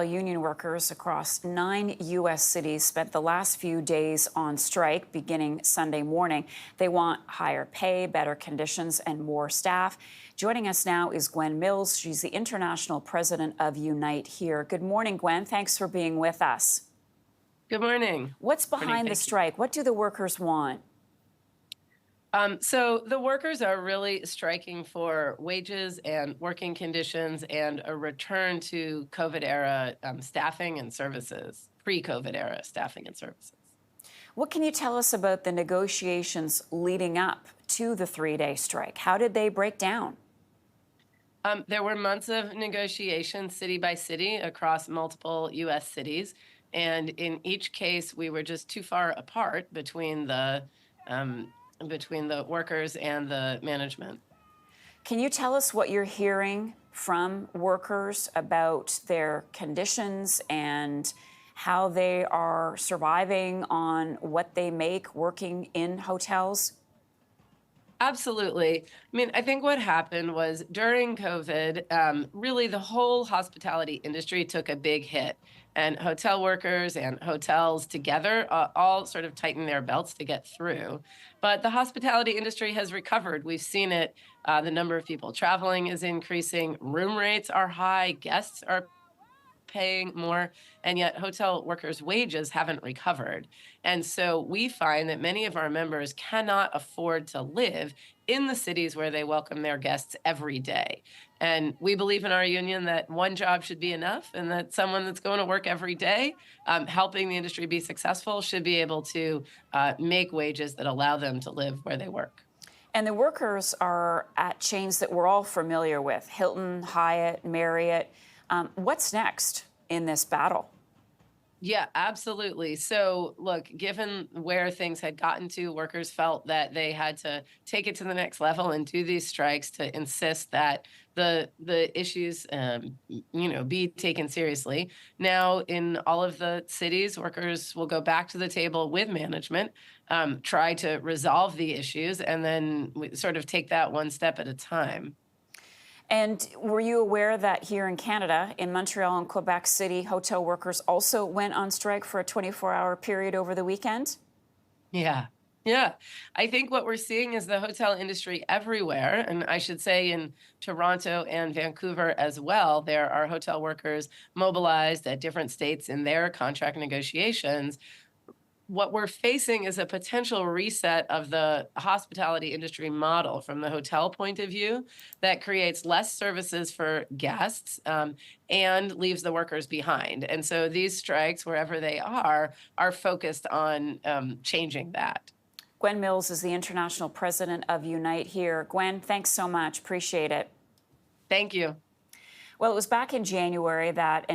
Union workers across 9 U.S. cities spent the last few days on strike beginning Sunday morning. They want higher pay, better conditions, and more staff. Joining us now is Gwen Mills. She's the international president of Unite Here. Good morning, Gwen. Thanks for being with us. Good morning. What's behind the Thank you. strike? What do the workers want? So the workers are really striking for wages and working conditions and a return to COVID era staffing and services, pre-COVID era staffing and services. What can you tell us about the negotiations leading up to the three-day strike? How did they break down? There were months of negotiations city by city across multiple U.S. cities. And in each case, we were just too far apart between the workers and the management. Can you tell us what you're hearing from workers about their conditions and how they are surviving on what they make working in hotels? Absolutely. I mean, I think what happened was during COVID, really the whole hospitality industry took a big hit, and hotel workers and hotels together all sort of tightened their belts to get through. But the hospitality industry has recovered. We've seen it. The number of people traveling is increasing. Room rates are high. Guests are paying more, and yet hotel workers' wages haven't recovered. And so we find that many of our members cannot afford to live in the cities where they welcome their guests every day. And we believe in our union that one job should be enough, and that someone that's going to work every day, helping the industry be successful, should be able to make wages that allow them to live where they work. And the workers are at chains that we're all familiar with: Hilton, Hyatt, Marriott. What's next in this battle? Yeah, absolutely. So, look, given where things had gotten to, workers felt that they had to take it to the next level and do these strikes to insist that the issues, be taken seriously. Now, in all of the cities, workers will go back to the table with management, try to resolve the issues, and then we sort of take that one step at a time. And were you aware that here in Canada, in Montreal and Quebec City, hotel workers also went on strike for a 24-hour period over the weekend? Yeah. Yeah. I think what we're seeing is the hotel industry everywhere. And I should say in Toronto and Vancouver as well, there are hotel workers mobilized at different states in their contract negotiations. What we're facing is a potential reset of the hospitality industry model from the hotel point of view that creates less services for guests, and leaves the workers behind. And so these strikes, wherever they are focused on changing that. Gwen Mills is the international president of Unite Here. Gwen, thanks so much. Appreciate it. Thank you. Well, it was back in January that